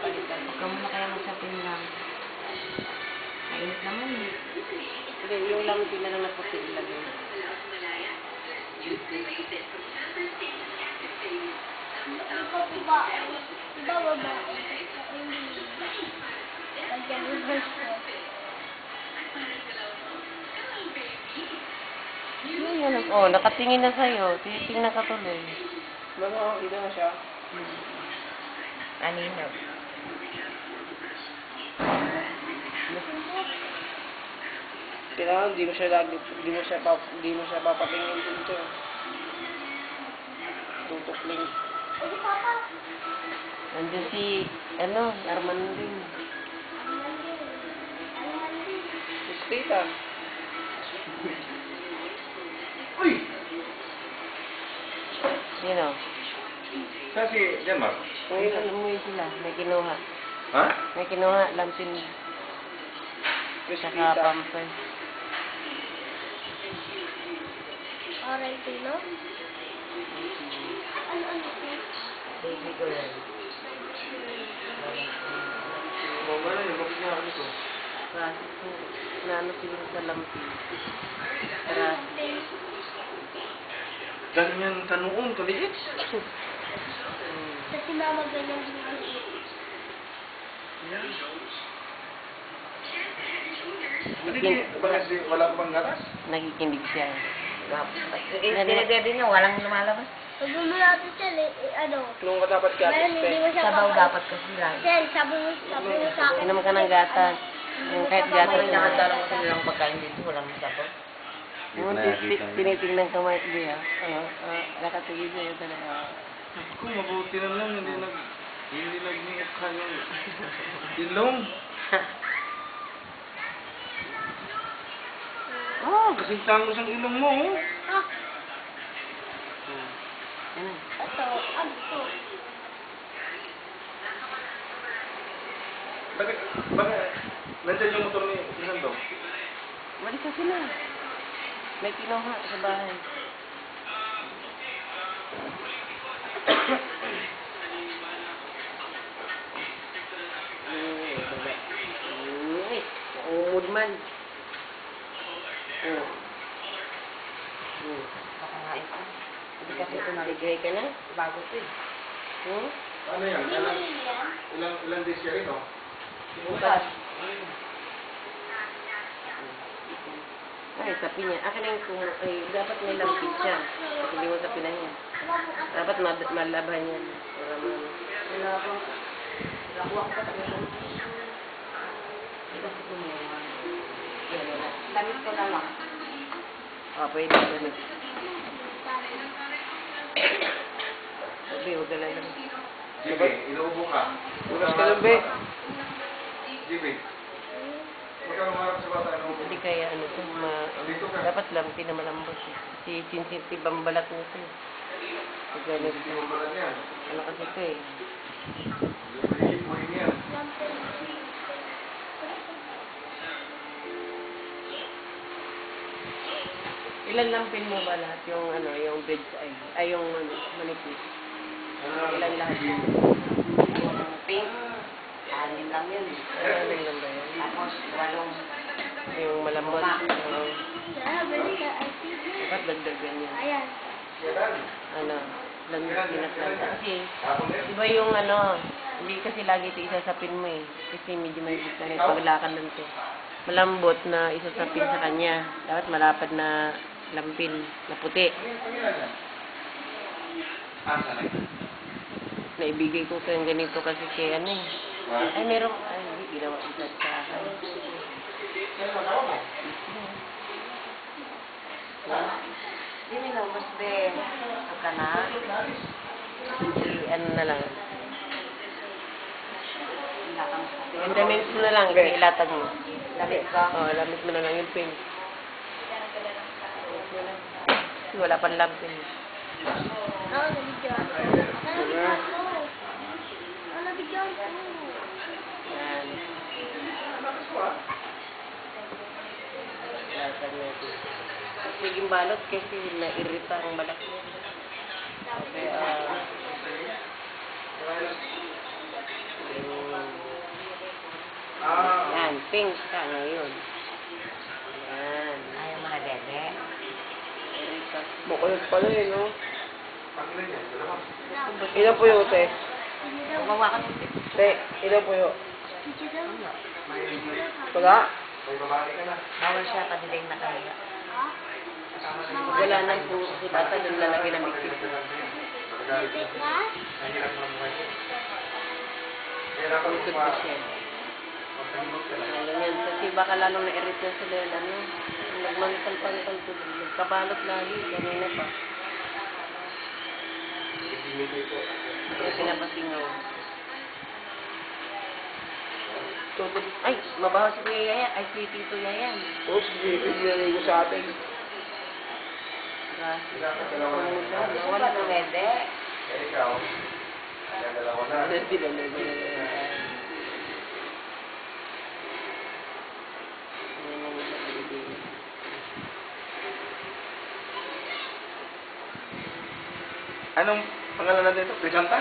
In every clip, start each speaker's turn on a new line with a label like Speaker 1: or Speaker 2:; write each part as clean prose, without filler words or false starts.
Speaker 1: palitan.
Speaker 2: Huwag ka muna kaya magsapin lang. Mainit naman eh.
Speaker 1: Hindi, yung lampin na lang na puti ilagay.
Speaker 2: Oh, nakatingin na sa'yo. Tinitingnan ka tuloy.
Speaker 1: Hindi na siya.
Speaker 2: Anino?
Speaker 1: Kailangan, di mo siya papatingin dito. Tutukling.
Speaker 2: Nandiyan si, Arman din.
Speaker 1: Tita.
Speaker 3: Uy!
Speaker 2: Sino?
Speaker 3: Saan si Denmark?
Speaker 2: Ngayon, umuwi sila. May kinuha.
Speaker 3: Ha?
Speaker 2: May kinuha, lampin. Saka pampers.
Speaker 4: Alright, no?
Speaker 2: Baby ko yan.
Speaker 3: Mawala yun, bakit niya ako ito?
Speaker 2: Kasi kung naano siguro sa lampin. Kasi,
Speaker 3: Ganyan kanoon, kaliit.
Speaker 4: Kasi mama ganyan din maliit.
Speaker 3: Bakit wala ka bang gatas?
Speaker 2: nakikinig siya.
Speaker 1: Dinedede niya, walang lumalabas.
Speaker 4: Pag lumulapit siya,
Speaker 1: Nung ka dapat ka,
Speaker 4: ngayon hindi mo siya
Speaker 2: Sabaw
Speaker 4: papay.
Speaker 2: dapat kasi lang.
Speaker 4: Sen, sabi mo sa akin.
Speaker 2: Inom ka ng gatas. Yung kahit gatas na.
Speaker 1: Nakadala mo sa nilang pagkain dito, walang sabaw.
Speaker 2: Yung tinitingnan ka mo, hindi nakatingin siya yun talaga.
Speaker 3: Kung mabuti na lang, hindi nag-iingat ka yung ilong. Kasing tangos ang ilong mo, oh.
Speaker 4: Ah,
Speaker 2: Ano?
Speaker 4: ito, ito.
Speaker 3: Bakit, nandyan yung motor ni Sandong?
Speaker 2: Balik ka sila. May kinuha sa bahay. Uumod man.
Speaker 1: Pakakain ko.
Speaker 2: Hindi kasi ito naligay ka na.
Speaker 1: Bago to eh.
Speaker 3: Ano yan?
Speaker 4: Hindi mo yan.
Speaker 3: Ilang days siya ito?
Speaker 2: Bukas. Ay, sapi niya. Akin na yung dapat may lampit siya. Kasi hindi mo sapi na yan. Dapat malaban yan. Para
Speaker 1: Nakuha ko pa sa ilong.
Speaker 2: kasi kumuha. Yan, wala.
Speaker 1: Damit ko na lang.
Speaker 2: Pwede ganun. Sabi, huwag ka lang.
Speaker 3: Jibe, inuubo ka.
Speaker 1: Bukas ka lang, be.
Speaker 3: Jibe. Huwag ka lumarap sa bata, inuubo.
Speaker 2: Hindi kaya dapat lampi na malambot. Si sensitive ang balat nito. Pag ganun.
Speaker 3: Sinubalan yan.
Speaker 2: Ano kasi ito eh.
Speaker 3: Ipuin yan.
Speaker 2: Ilan lampin mo ba lahat? Yung beds ay yung manipis. Ilan lahat yun?
Speaker 1: Yung pink, 6 lang yun.
Speaker 2: Ano lang ba yun?
Speaker 1: Tapos, 8.
Speaker 2: Yung malambot.
Speaker 4: Yeah, balik ka. I see.
Speaker 2: Dapat dagdagan yan.
Speaker 4: Ayan.
Speaker 2: Lampinat lang. Kasi,
Speaker 3: Hapon na yun.
Speaker 2: iba yung hindi kasi lagi ito isasapin mo eh. Kasi medyo may bit na paglakan lang ito. Malambot na isasapin sa kanya. Dapat malapad na lampin na puti. Naibigay ko kayong ganito kasi kay Ay, merong, hindi, ginawa isa sa akin.
Speaker 1: Hindi mo naubos, be. Ito ka na.
Speaker 2: Na lang.
Speaker 1: Ilakang
Speaker 2: Yung damit mo na lang, ilatag mo.
Speaker 1: Damit ka.
Speaker 2: Lamit mo na lang yung pink. Wala pang lampin.
Speaker 4: Ako, nabigyan ko. Nabigyan ko.
Speaker 2: Yan. Latag natin. Sige balot kasi nairita ang balat niya. Kaya, yung Yan, pink ka ngayon. Yan.
Speaker 1: Ayaw mga bebe.
Speaker 2: Erika.
Speaker 5: Makulit pala eh, no? Ilan po yun, te?
Speaker 1: Gumawa ka ng
Speaker 5: Te, ilan po yun?
Speaker 4: Video daw.
Speaker 5: Wala?
Speaker 1: bawal siya padiling na kaya.
Speaker 2: Wala nang bata doon lalagay ng big sip. Ikot ko siya. Ganyan. Kasi baka lalong na-irrit na sila. Ano, nagmantal-pantal ko. Nagkabalot lagi. Ganyan na pa. Kaya pinapasingaw. Ay, mabaho si Kuya Yayan. Ay, si Tito Yayan.
Speaker 5: Oo, sige, pinilagay ko sa atin.
Speaker 1: Wala ng bebe.
Speaker 3: Anong pangalan natin ito? Presenta?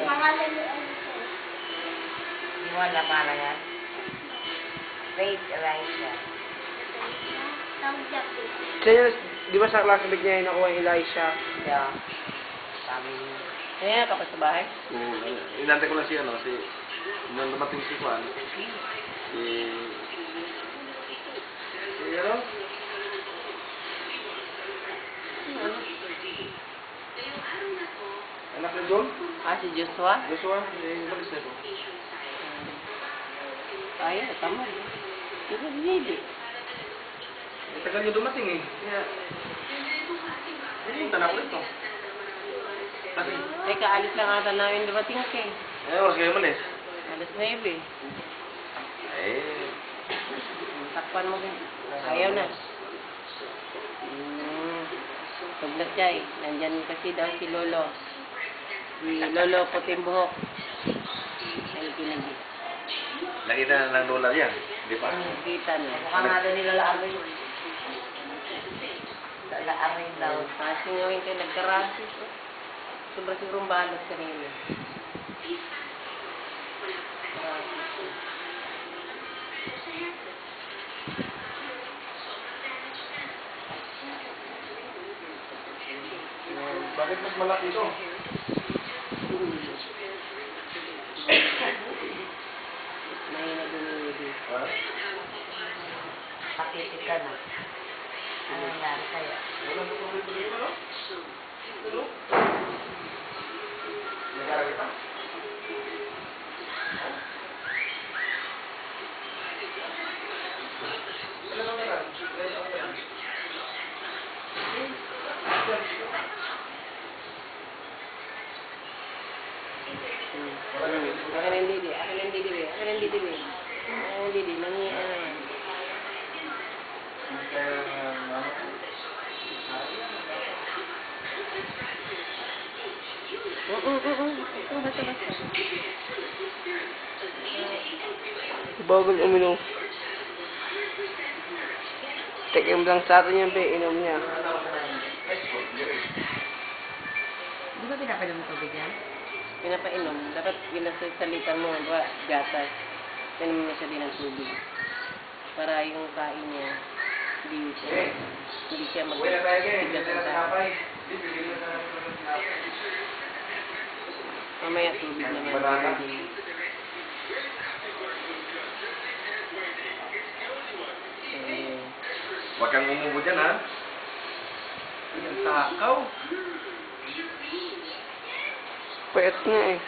Speaker 4: Pangalan ni ano
Speaker 1: Di mo alam para yan. Faith Elisha.
Speaker 4: Tawag niya po.
Speaker 5: Kaya, di ba sa classmate niya yung nakuha yung Elisha?
Speaker 1: Yeah. Sabi niya.
Speaker 2: Kaya ka pa sa bahay?
Speaker 3: Inantay ko lang siya, no? Kasi nung dumating si Juan, ano? Anak ni John?
Speaker 2: Ah, si Joshua?
Speaker 3: Joshua? Umalis na ito.
Speaker 2: Ay, tama. Hindi.
Speaker 3: Tagal niyo dumating eh. Kaya, pumunta na ako ito. Kasi,
Speaker 2: Teka, alis lang ata namin dumating ka eh.
Speaker 3: oras kayo umalis?
Speaker 2: Alas 9 eh.
Speaker 3: Eh,
Speaker 2: Takpan mo din. Ayaw na. Tuglas siya eh. Nandyan kasi daw si Lolo. Si Lolo puting buhok. Ay, pinagi.
Speaker 3: nakita na ng lola yan. Di ba?
Speaker 2: Kita na.
Speaker 1: Mukha nga daw nila laarin. Laarin daw.
Speaker 2: Kasi ngayon kayo nagkarasis. Sobra-sobrang balot kanina.
Speaker 3: Bakit mas malaki ito?
Speaker 2: Mahina dumili.
Speaker 1: Pakitik ka na. Ano nangyari sa'yo?
Speaker 3: Wala mo kung ito dito, no? Ito, nagkara kita? Ano ba yan?
Speaker 2: Akin ang didi. Akin ang didi. Akin ang didi. Akin ang didi. Nangiyan na yan. Basta.
Speaker 5: Bagal uminom. Tikim lang sa atin yan, be. Inom niya.
Speaker 1: Di ba pinapainom ng tubig yan?
Speaker 2: Pinapainom. Dapat ginasalitan mo. Diba? Gatas. Pinom mo siya din ng tubig. Para yung kain niya, hindi siya
Speaker 3: Uwi na tayo, Ben. Hindi
Speaker 2: magbigat
Speaker 3: na
Speaker 2: ng kain.
Speaker 3: tinapay. Hindi, bibili na namin ng tinapay.
Speaker 2: Mamaya tubig naman.
Speaker 3: Banana.
Speaker 2: Hindi. Eh,
Speaker 3: Huwag kang umubo dyan, ha? Ang takaw.
Speaker 5: Payat nga eh.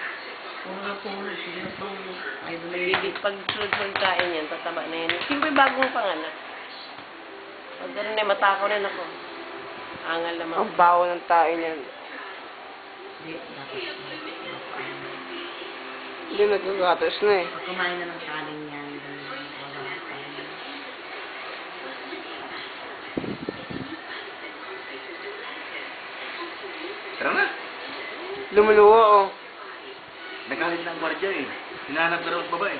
Speaker 2: Pag sunod-sunod kain yan, tataba na yan. Siyempre bagong panganak. Pag gano'n na, matakaw na ako. Angal naman.
Speaker 5: Ang bawo ng tayo niyan. Hindi nagkagatas na eh.
Speaker 1: Pag kumain na ng kanin yan, wala ka.
Speaker 3: Tara na.
Speaker 5: Lumuluwa oh.
Speaker 3: Nagalit na ang gwardiya eh. Hinahanap na raw at babae.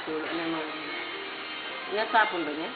Speaker 2: Ano naman. Natapon ba niya?